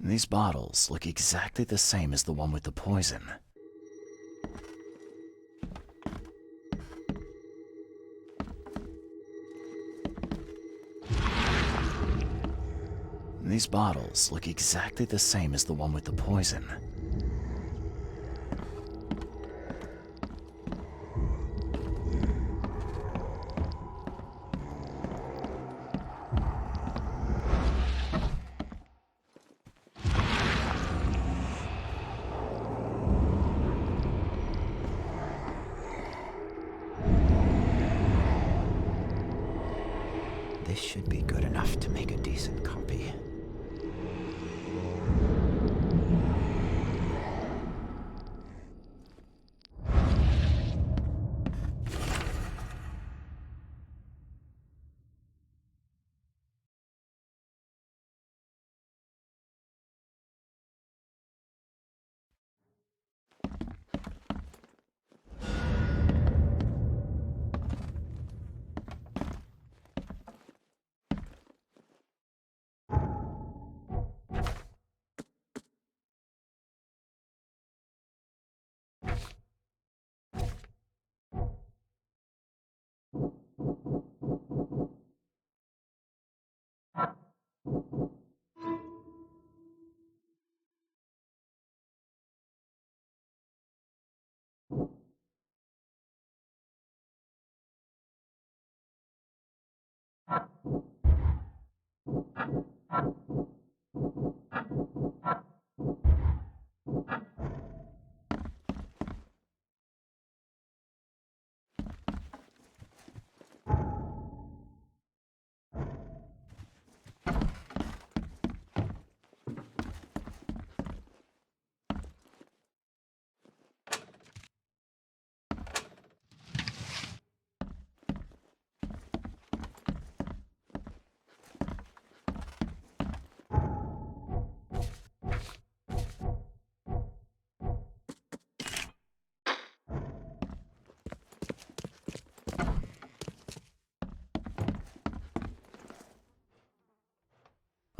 These bottles look exactly the same as the one with the poison. These bottles look exactly the same as the one with the poison. This should be good enough to make a decent copy.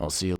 I'll see you.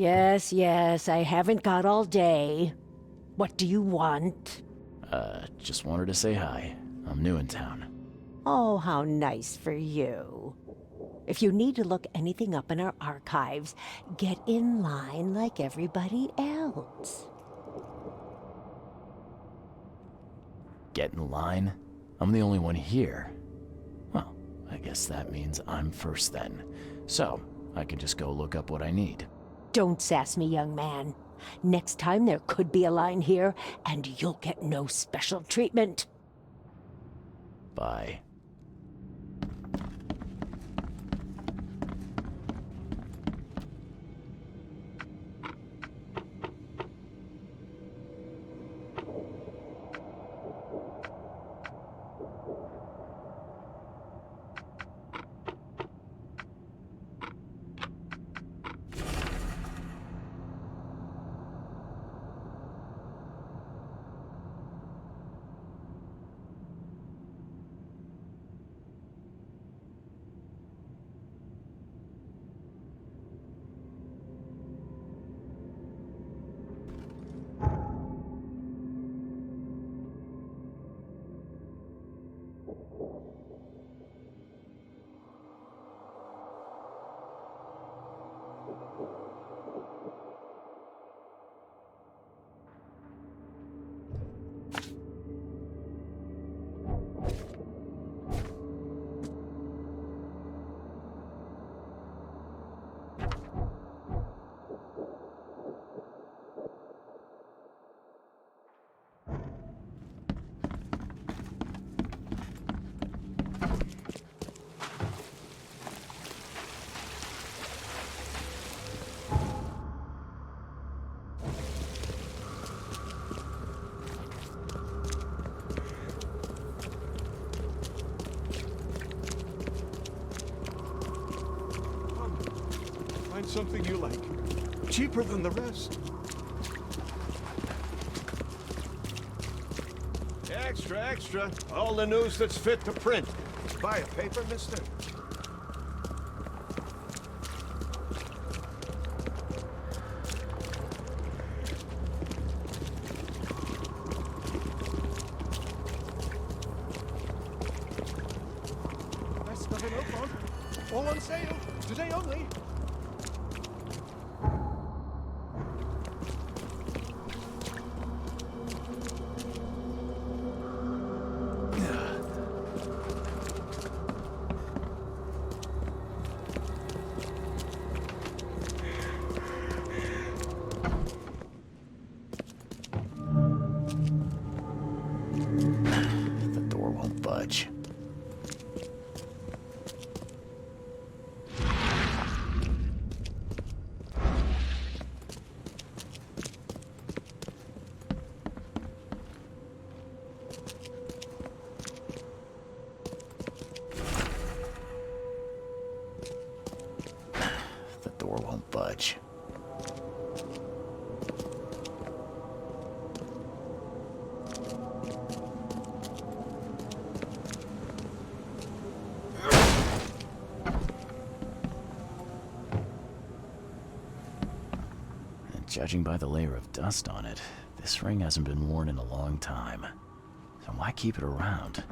Yes, yes, I haven't got all day. What do you want? Just wanted to say hi. I'm new in town. Oh, how nice for you. If you need to look anything up in our archives, get in line like everybody else. Get in line? I'm the only one here. Well, I guess that means I'm first then. So, I can just go look up what I need. Don't sass me, young man. Next time there could be a line here, and you'll get no special treatment. Bye. Find something you like. Cheaper than the rest. Extra, extra. All the news that's fit to print. Buy a paper, mister? Best stuff in Oakmont. All on sale. Today only. The door won't budge. The door won't budge. Judging by the layer of dust on it, this ring hasn't been worn in a long time. So why keep it around?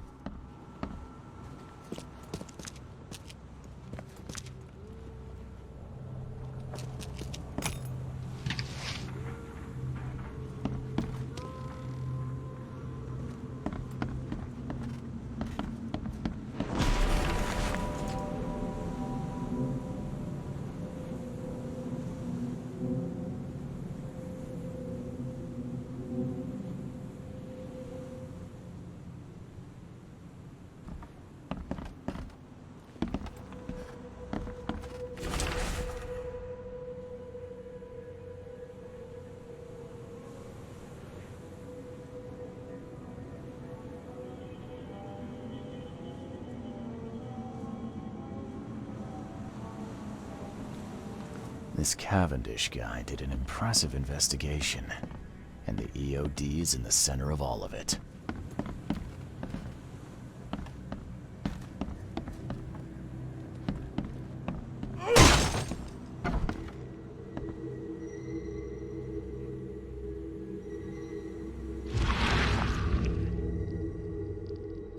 This Cavendish guy did an impressive investigation, and the EOD is in the center of all of it.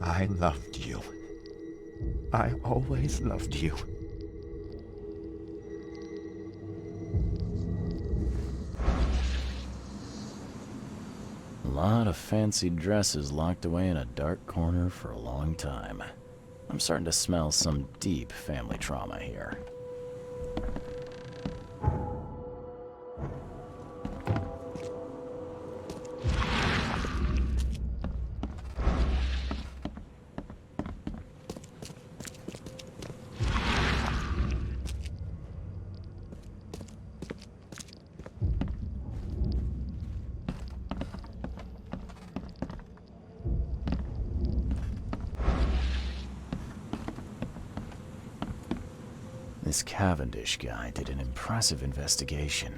I loved you. I always loved you. A lot of fancy dresses locked away in a dark corner for a long time. I'm starting to smell some deep family trauma here. This Cavendish guy did an impressive investigation,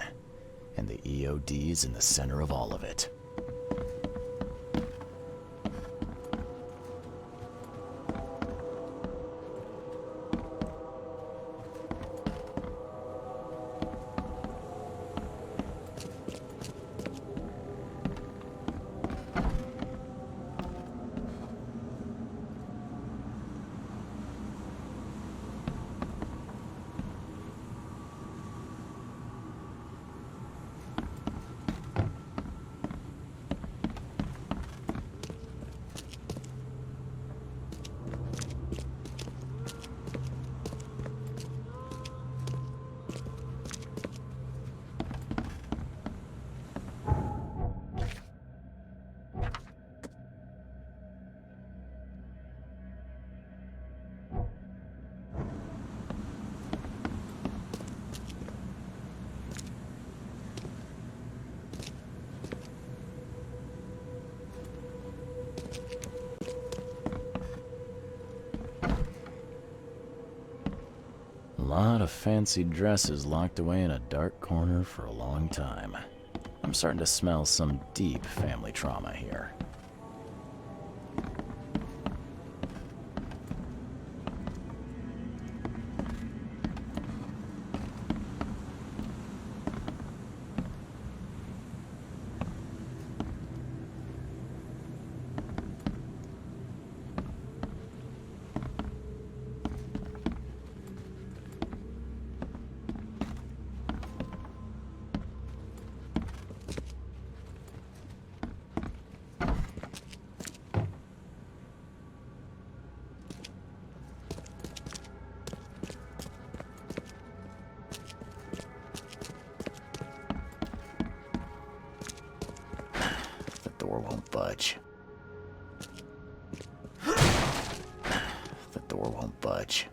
and the EOD's in the center of all of it. A lot of fancy dresses locked away in a dark corner for a long time. I'm starting to smell some deep family trauma here. The door won't budge. The door won't budge.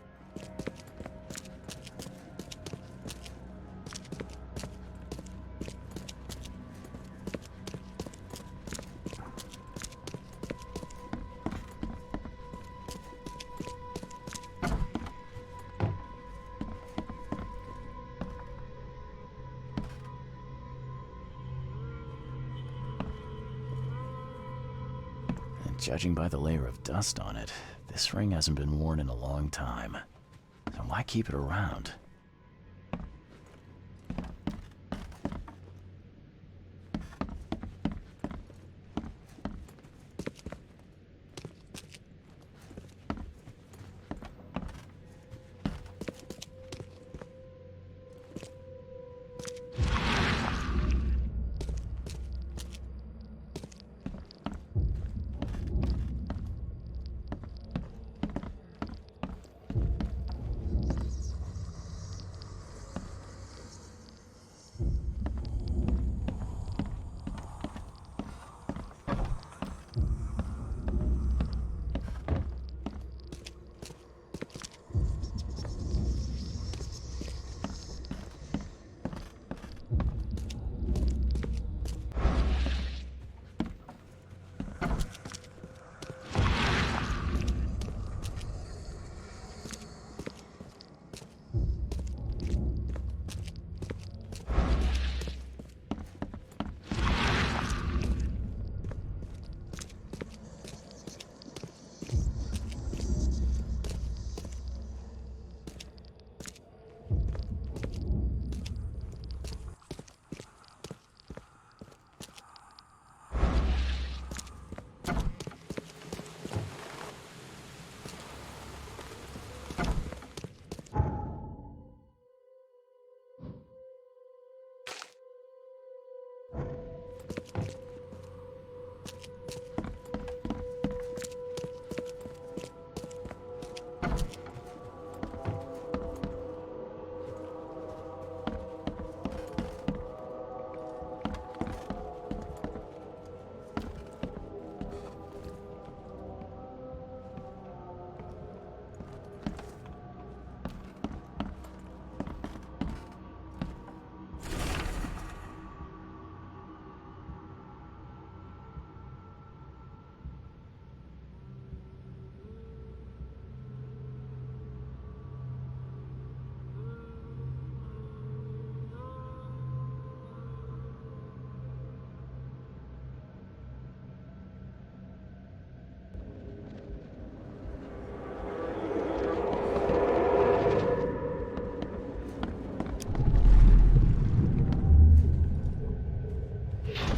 Judging by the layer of dust on it, this ring hasn't been worn in a long time. So why keep it around?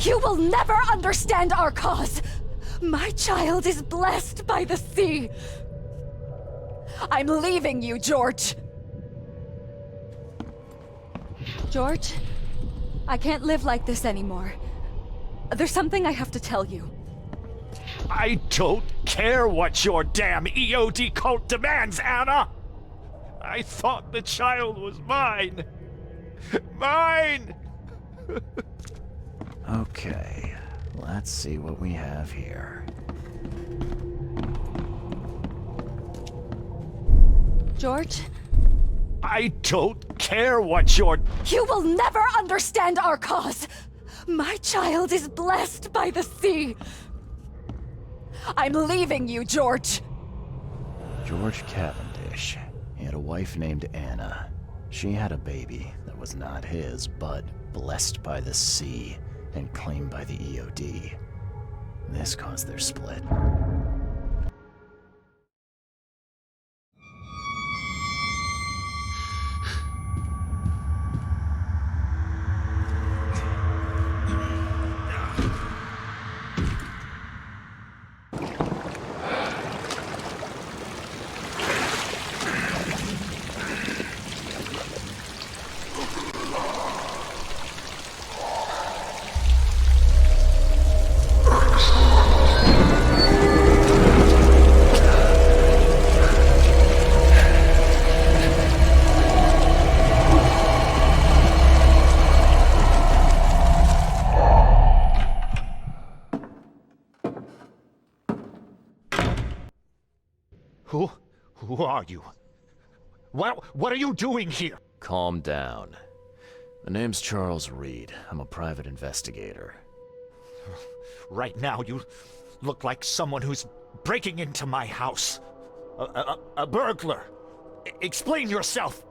You will never understand our cause! My child is blessed by the sea! I'm leaving you, George! George? I can't live like this anymore. There's something I have to tell you. I don't care what your damn EOD cult demands, Anna! I thought the child was mine! Mine! Okay, let's see what we have here. George? I don't care what your... You will never understand our cause! My child is blessed by the sea! I'm leaving you, George! George Cavendish. He had a wife named Anna. She had a baby that was not his, but blessed by the sea and claimed by the EOD. This caused their split. Who are you? What are you doing here? Calm down. My name's Charles Reed. I'm a private investigator. Right now, you look like someone who's breaking into my house. A burglar. Explain yourself.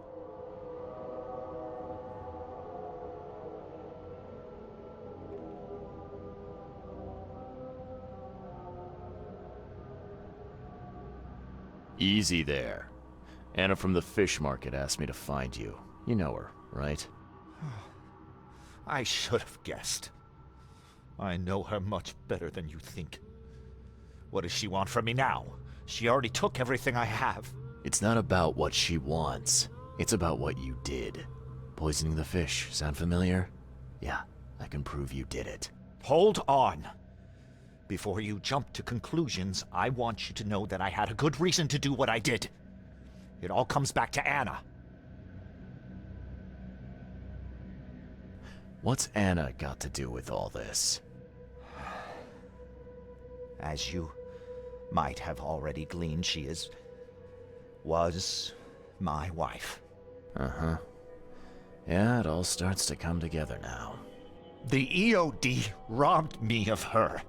Easy there. Anna from the fish market asked me to find you. You know her, right? I should have guessed. I know her much better than you think. What does she want from me now? She already took everything I have. It's not about what she wants. It's about what you did. Poisoning the fish. Sound familiar? Yeah, I can prove you did it. Hold on. Before you jump to conclusions, I want you to know that I had a good reason to do what I did. It all comes back to Anna. What's Anna got to do with all this? As you might have already gleaned, she was my wife. Uh-huh. Yeah, it all starts to come together now. The EOD robbed me of her.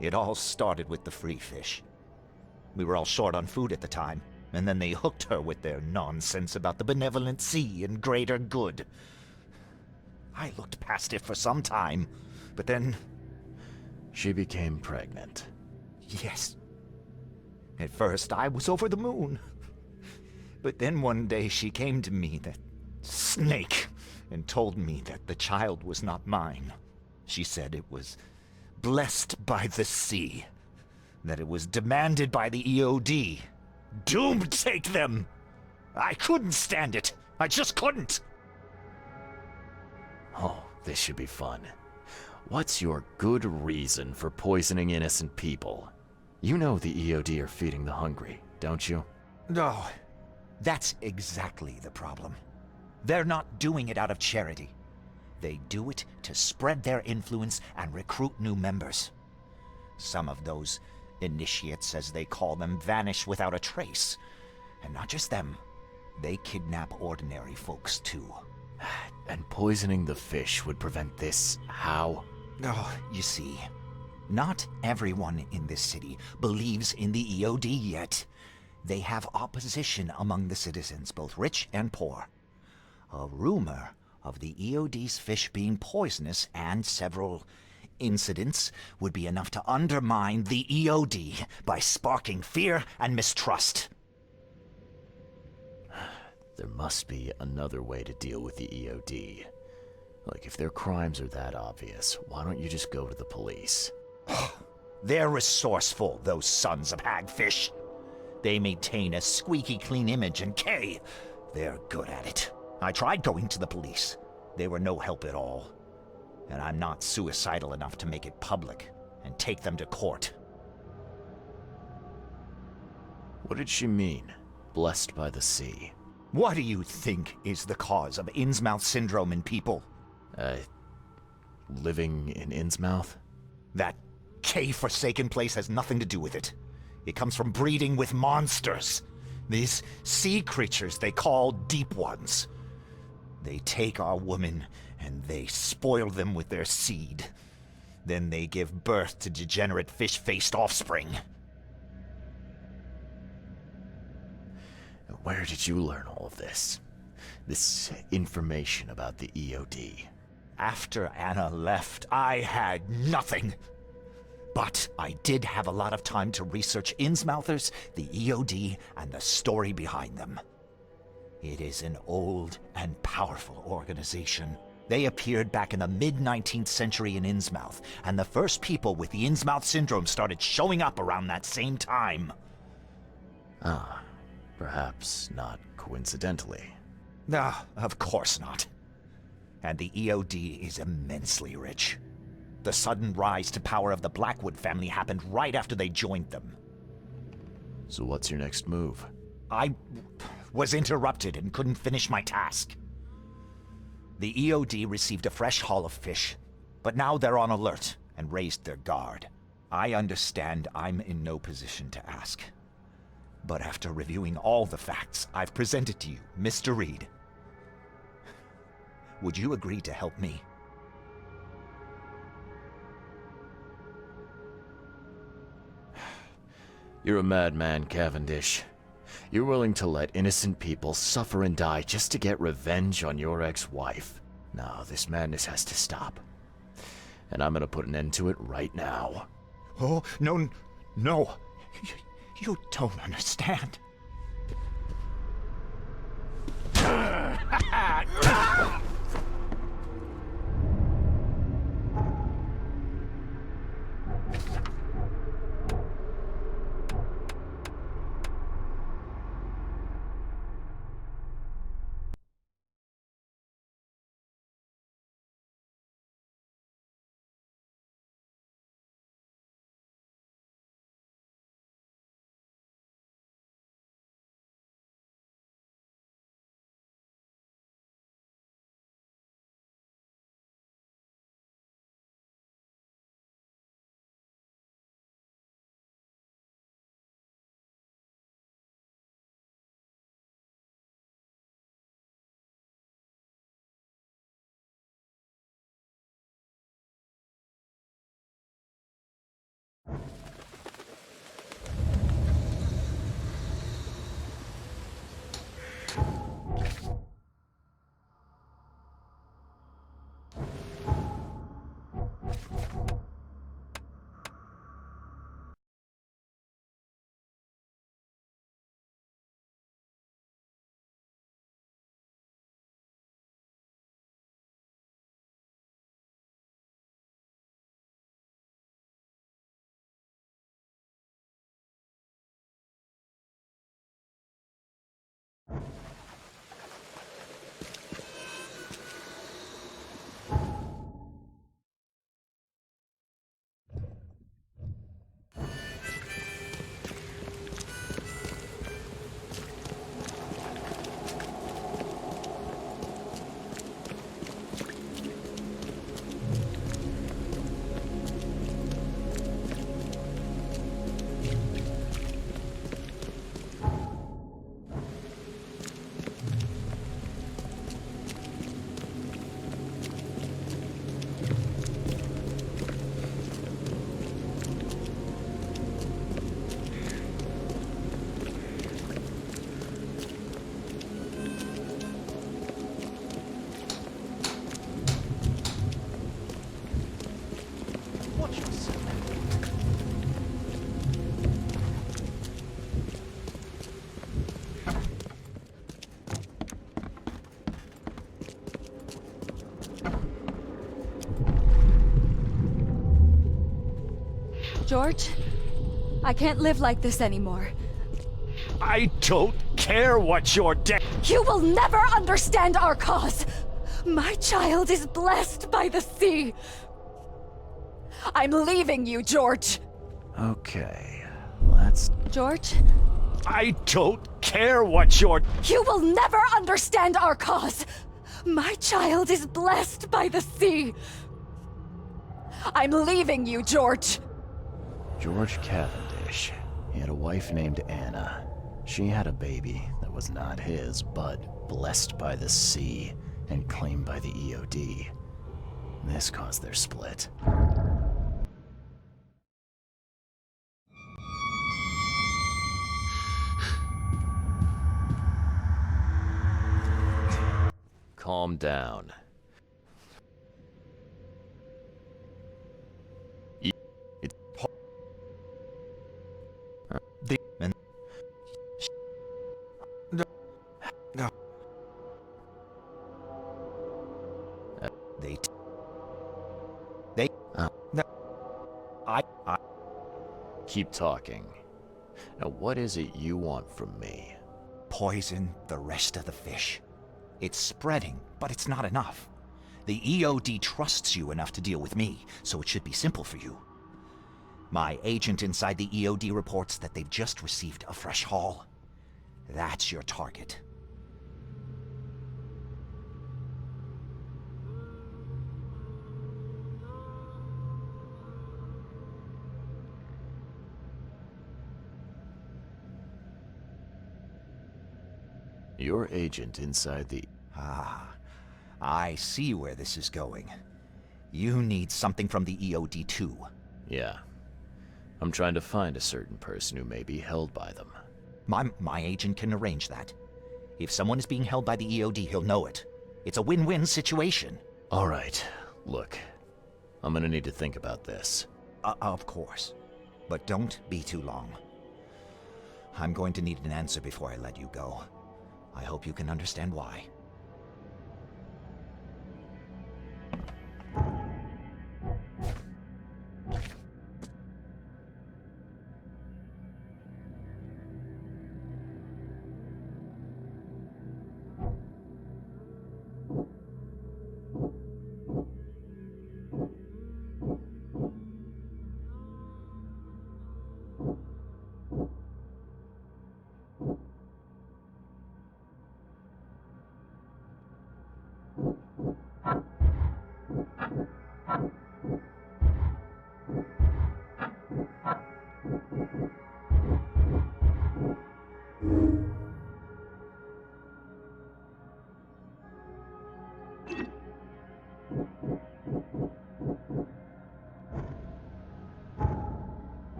It all started with the free fish. We were all short on food at the time, and then they hooked her with their nonsense about the benevolent sea and greater good. I looked past it for some time, but then... She became pregnant. Yes. At first, I was over the moon. But then one day she came to me, that snake, and told me that the child was not mine. She said it was blessed by the sea, that it was demanded by the EOD. Doom take them! I couldn't stand it. I just couldn't. Oh, this should be fun. What's your good reason for poisoning innocent people? You know the EOD are feeding the hungry, don't you? No, that's exactly the problem. They're not doing it out of charity. They do it to spread their influence and recruit new members. Some of those initiates, as they call them, vanish without a trace. And not just them. They kidnap ordinary folks, too. And poisoning the fish would prevent this. How? Oh, you see, not everyone in this city believes in the EOD yet. They have opposition among the citizens, both rich and poor. A rumor of the EOD's fish being poisonous and several incidents would be enough to undermine the EOD by sparking fear and mistrust. There must be another way to deal with the EOD. Like, if their crimes are that obvious, why don't you just go to the police? They're resourceful, those sons of hagfish. They maintain a squeaky clean image, and Kay, they're good at it. I tried going to the police. They were no help at all. And I'm not suicidal enough to make it public and take them to court. What did she mean? Blessed by the sea. What do you think is the cause of Innsmouth syndrome in people? Living in Innsmouth? That K-forsaken place has nothing to do with it. It comes from breeding with monsters. These sea creatures they call Deep Ones. They take our women and they spoil them with their seed. Then they give birth to degenerate fish-faced offspring. Where did you learn all of this? This information about the EOD? After Anna left, I had nothing. But I did have a lot of time to research Innsmouthers, the EOD, and the story behind them. It is an old and powerful organization. They appeared back in the mid-19th century in Innsmouth, and the first people with the Innsmouth syndrome started showing up around that same time. Ah, perhaps not coincidentally. Ah, of course not. And the EOD is immensely rich. The sudden rise to power of the Blackwood family happened right after they joined them. So what's your next move? I was interrupted and couldn't finish my task. The EOD received a fresh haul of fish, but now they're on alert and raised their guard. I understand I'm in no position to ask. But after reviewing all the facts I've presented to you, Mr. Reed, would you agree to help me? You're a madman, Cavendish. You're willing to let innocent people suffer and die just to get revenge on your ex-wife. No, this madness has to stop. And I'm gonna put an end to it right now. Oh, no, no. You don't understand. George, I can't live like this anymore. I don't care what your You will never understand our cause! My child is blessed by the sea! I'm leaving you, George! Okay, let's... George, I don't care what your you will never understand our cause! My child is blessed by the sea! I'm leaving you, George! George Cavendish. He had a wife named Anna. She had a baby that was not his, but blessed by the sea and claimed by the EOD. This caused their split. Calm down. It's The and no, no. They no. I keep talking. Now, what is it you want from me? poison the rest of the fish. It's spreading, but it's not enough. The EOD trusts you enough to deal with me, so it should be simple for you. My agent inside the EOD reports that they've just received a fresh haul. That's your target. Your agent inside the... Ah, I see where this is going. You need something from the EOD too. Yeah. I'm trying to find a certain person who may be held by them. My agent can arrange that. If someone is being held by the EOD, he'll know it. It's a win-win situation. All right. Look, I'm gonna need to think about this. Of course. But don't be too long. I'm going to need an answer before I let you go. I hope you can understand why.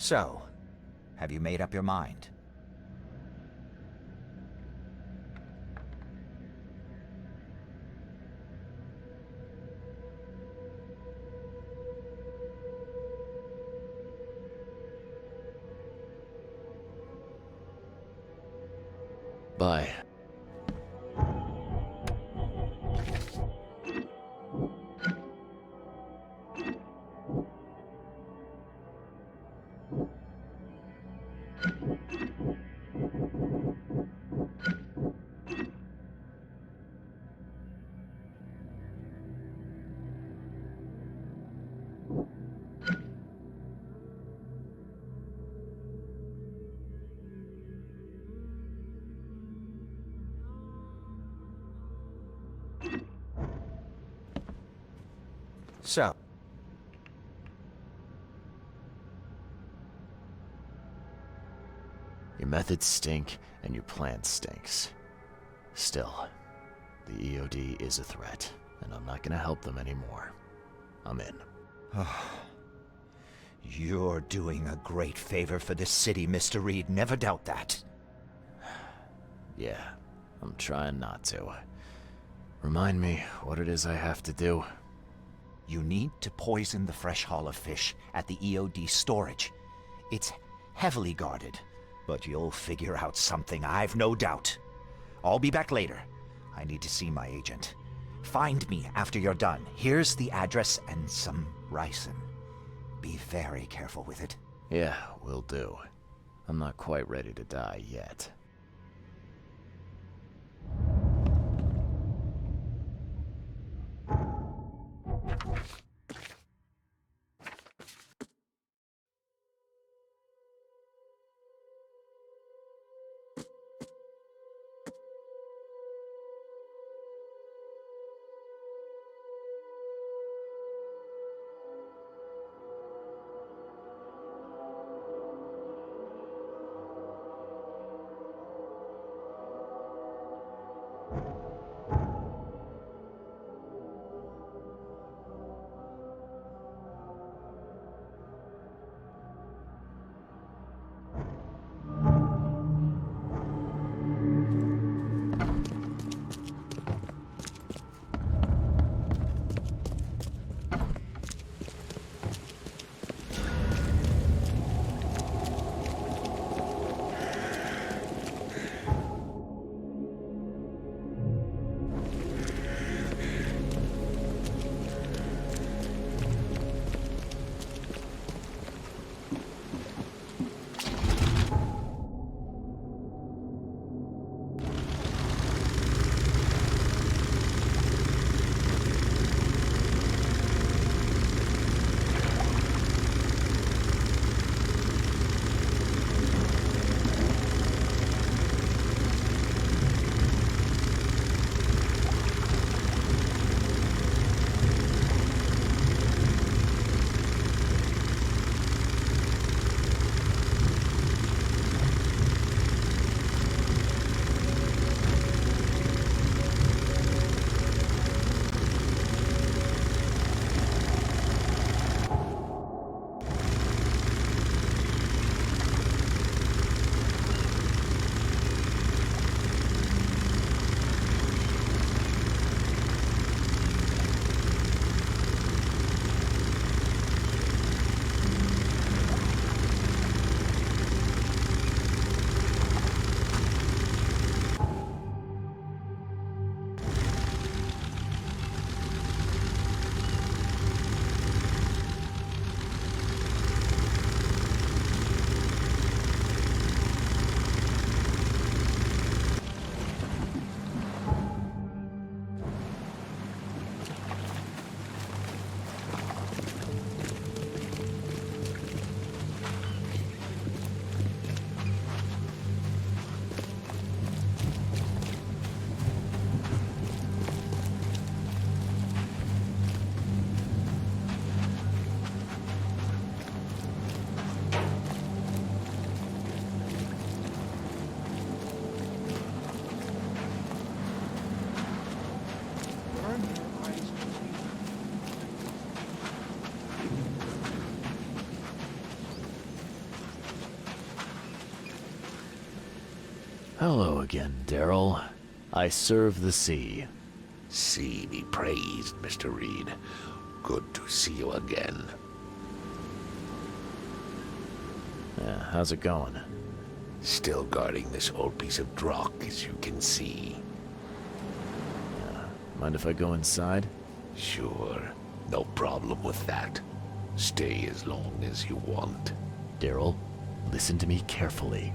So, have you made up your mind? Bye. So, Your methods stink, and your plan stinks. Still, the EOD is a threat, and I'm not gonna help them anymore. I'm in. You're doing a great favor for this city, Mr. Reed. Never doubt that. Yeah, I'm trying not to. Remind me what it is I have to do. You need to poison the fresh haul of fish at the EOD storage. It's heavily guarded, but you'll figure out something, I've no doubt. I'll be back later. I need to see my agent. Find me after you're done. Here's the address and some ricin. Be very careful with it. Yeah, will do. I'm not quite ready to die yet. Hello again, Daryl. I serve the sea. Sea be praised, Mr. Reed. Good to see you again. Yeah, how's it going? Still guarding this old piece of rock, as you can see. Mind if I go inside? Sure, no problem with that. Stay as long as you want. Daryl, listen to me carefully.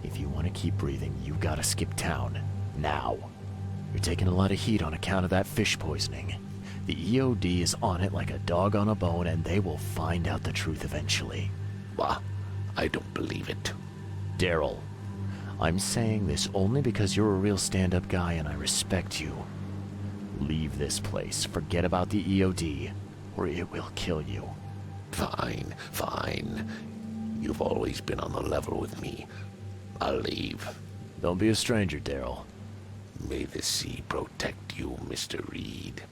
If you want to keep breathing, you gotta skip town. Now. You're taking a lot of heat on account of that fish poisoning. The EOD is on it like a dog on a bone, and they will find out the truth eventually. Bah, I don't believe it. Daryl, I'm saying this only because you're a real stand-up guy and I respect you. Leave this place, forget about the EOD, or it will kill you. Fine, fine. You've always been on the level with me. I'll leave. Don't be a stranger, Daryl. May the sea protect you, Mr. Reed.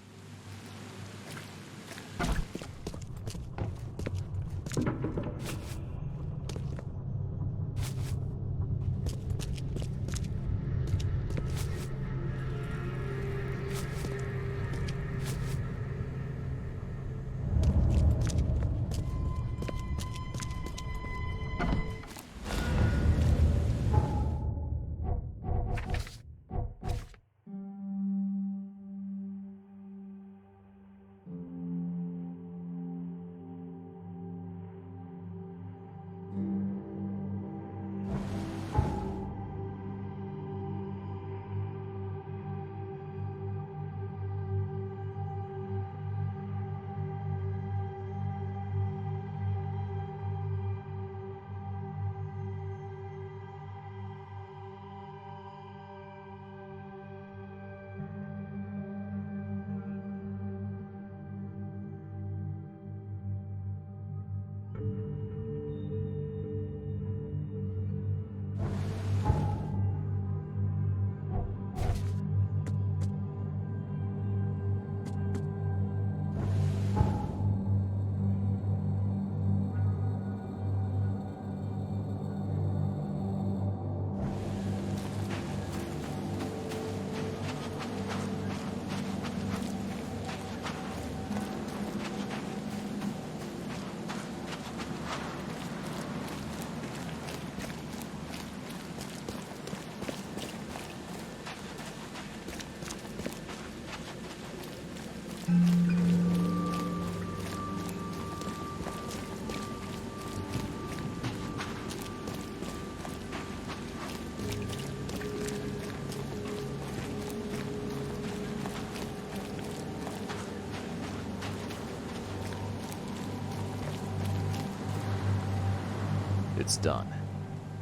It's done.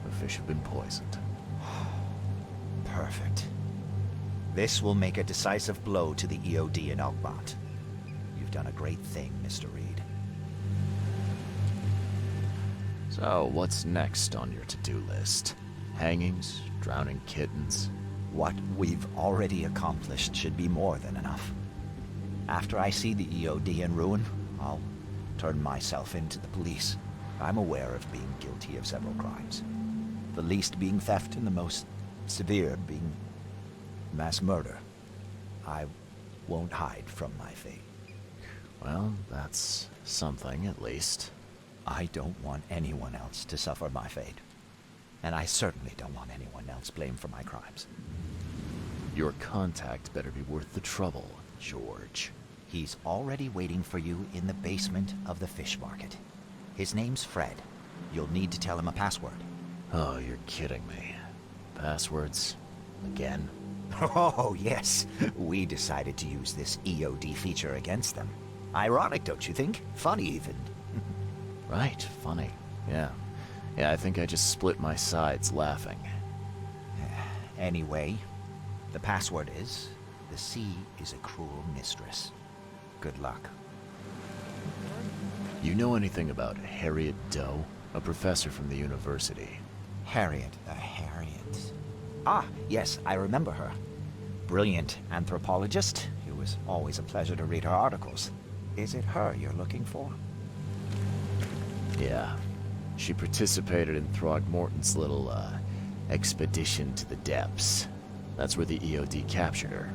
The fish have been poisoned. Perfect. This will make a decisive blow to the EOD in Alkmaar. You've done a great thing, Mr. Reed. So, what's next on your to-do list? Hangings? Drowning kittens? What we've already accomplished should be more than enough. After I see the EOD in ruin, I'll turn myself into the police. I'm aware of being guilty of several crimes. The least being theft and the most severe being mass murder. I won't hide from my fate. Well, that's something, at least. I don't want anyone else to suffer my fate. And I certainly don't want anyone else blamed for my crimes. Your contact better be worth the trouble, George. He's already waiting for you in the basement of the fish market. His name's Fred. You'll need to tell him a password. Oh, you're kidding me. Passwords? Again? Oh, yes. We decided to use this EOD feature against them. Ironic, don't you think? Funny, even. Right, funny. Yeah, I think I just split my sides laughing. Anyway, the password is, the sea is a cruel mistress. Good luck. You know anything about Harriet Doe? A professor from the university. Harriet. Ah, yes, I remember her. Brilliant anthropologist. It was always a pleasure to read her articles. Is it her you're looking for? Yeah. She participated in Throgmorton's little, expedition to the depths. That's where the EOD captured her.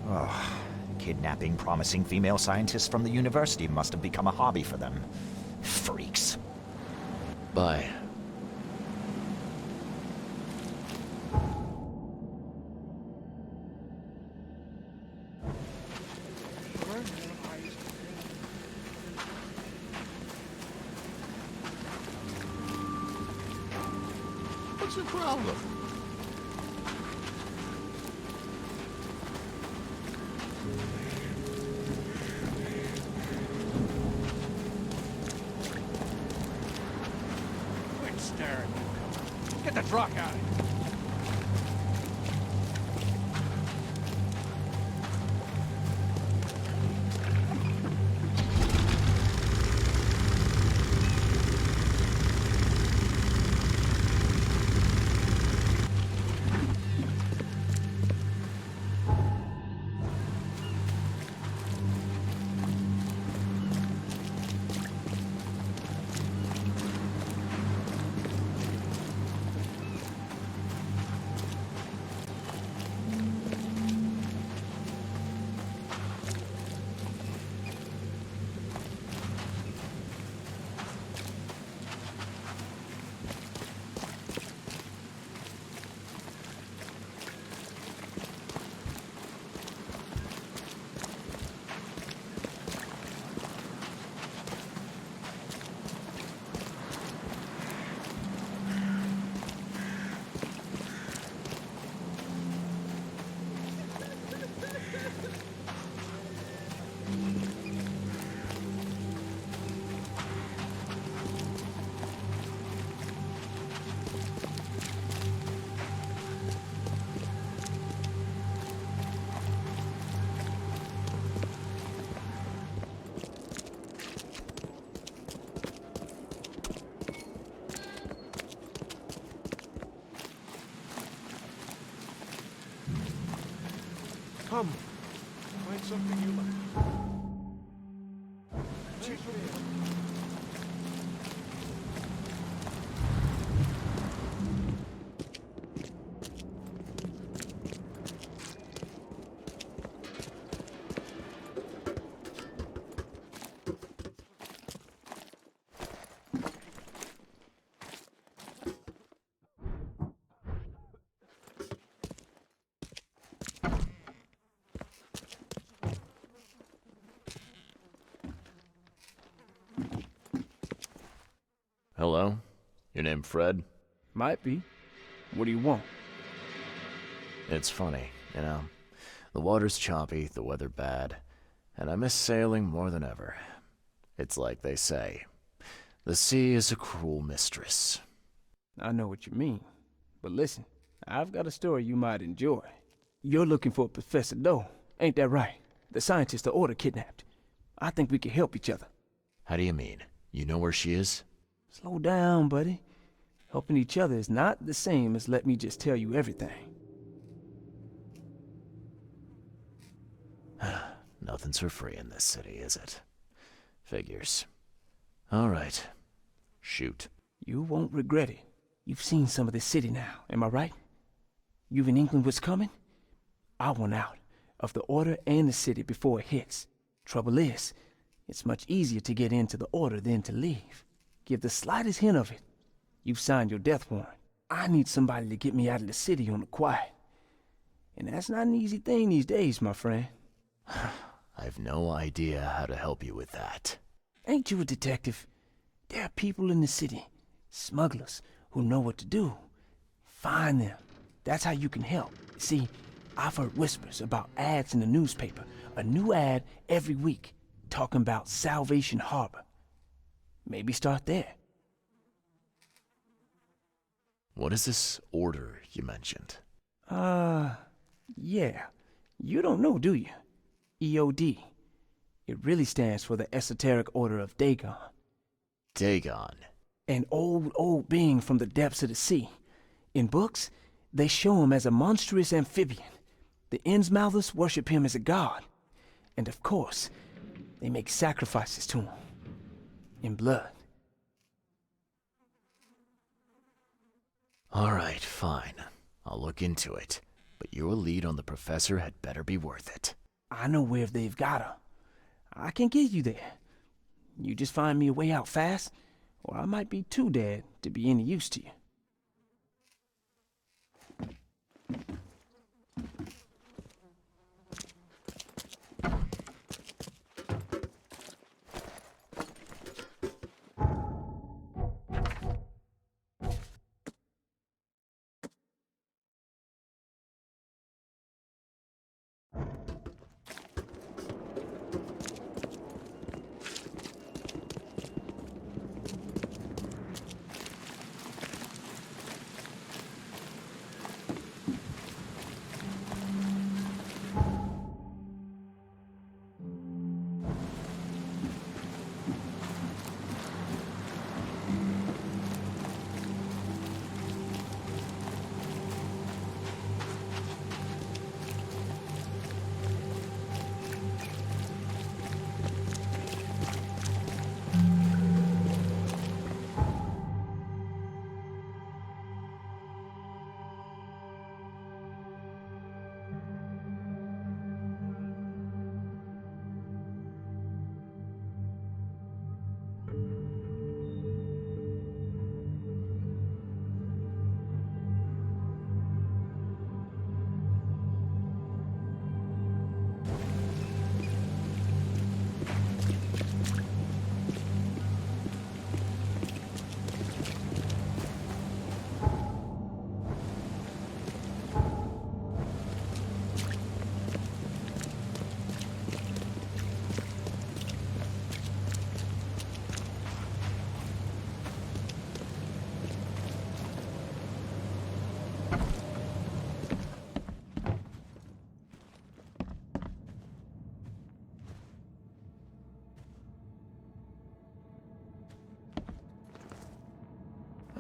Oh, kidnapping promising female scientists from the university must have become a hobby for them. Freaks. Bye. the problem? Quit staring. Get the truck out of here. Come. Find something you like. Cheese will be- Hello? Your name Fred? Might be. What do you want? It's funny, you know. The water's choppy, the weather bad, and I miss sailing more than ever. It's like they say, the sea is a cruel mistress. I know what you mean. But listen, I've got a story you might enjoy. You're looking for Professor Doe, ain't that right? The scientist the Order kidnapped. I think we can help each other. How do you mean? You know where she is? Slow down, buddy. Helping each other is not the same as let me just tell you everything. Nothing's for free in this city, is it? Figures. All right. Shoot. You won't regret it. You've seen some of this city now, am I right? You've in England what's coming? I want out of the Order and the city before it hits. Trouble is, it's much easier to get into the Order than to leave. Give the slightest hint of it, you've signed your death warrant. I need somebody to get me out of the city on the quiet. And that's not an easy thing these days, my friend. I've no idea how to help you with that. Ain't you a detective? There are people in the city, smugglers, who know what to do. Find them. That's how you can help. See, I've heard whispers about ads in the newspaper. A new ad every week, talking about Salvation Harbor. Maybe start there. What is this order you mentioned? Yeah. You don't know, do you? EOD. It really stands for the Esoteric Order of Dagon. Dagon. An old being from the depths of the sea. In books, they show him as a monstrous amphibian. The Innsmouthers worship him as a god. And of course, they make sacrifices to him. In blood. All right, fine. I'll look into it. But your lead on the professor had better be worth it. I know where they've got her. I can get you there. You just find me a way out fast, or I might be too dead to be any use to you.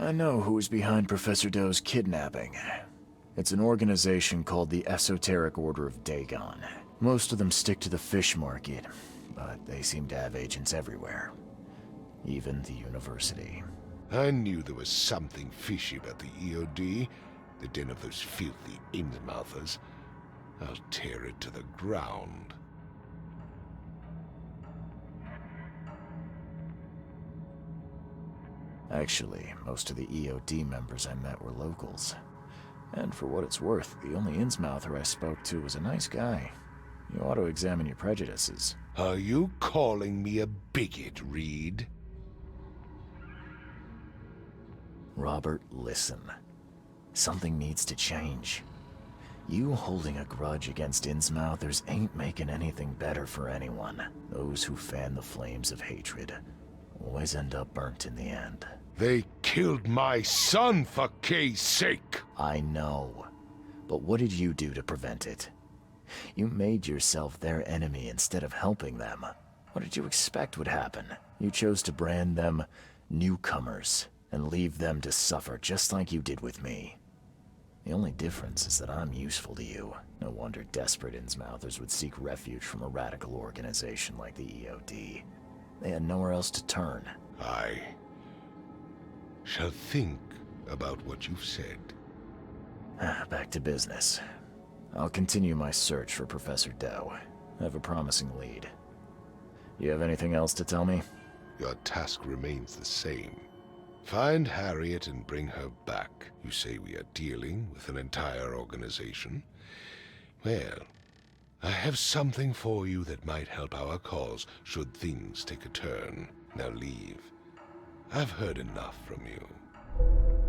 I know who is behind Professor Doe's kidnapping. It's an organization called the Esoteric Order of Dagon. Most of them stick to the fish market, but they seem to have agents everywhere. Even the university. I knew there was something fishy about the EOD, the den of those filthy Innsmouthers. I'll tear it to the ground. Actually, most of the EOD members I met were locals. And for what it's worth, the only Innsmouther I spoke to was a nice guy. You ought to examine your prejudices. Are you calling me a bigot, Reed? Robert, listen. Something needs to change. You holding a grudge against Innsmouthers ain't making anything better for anyone. Those who fan the flames of hatred always end up burnt in the end. They killed my son, for Kay's sake! I know. But what did you do to prevent it? You made yourself their enemy instead of helping them. What did you expect would happen? You chose to brand them newcomers and leave them to suffer just like you did with me. The only difference is that I'm useful to you. No wonder desperate Innsmouthers would seek refuge from a radical organization like the EOD. They had nowhere else to turn. I shall think about what you've said. Back to business. I'll continue my search for Professor Doe. I have a promising lead. You have anything else to tell me? Your task remains the same. Find Harriet and bring her back. You say we are dealing with an entire organization? Well, I have something for you that might help our cause should things take a turn. Now leave. I've heard enough from you.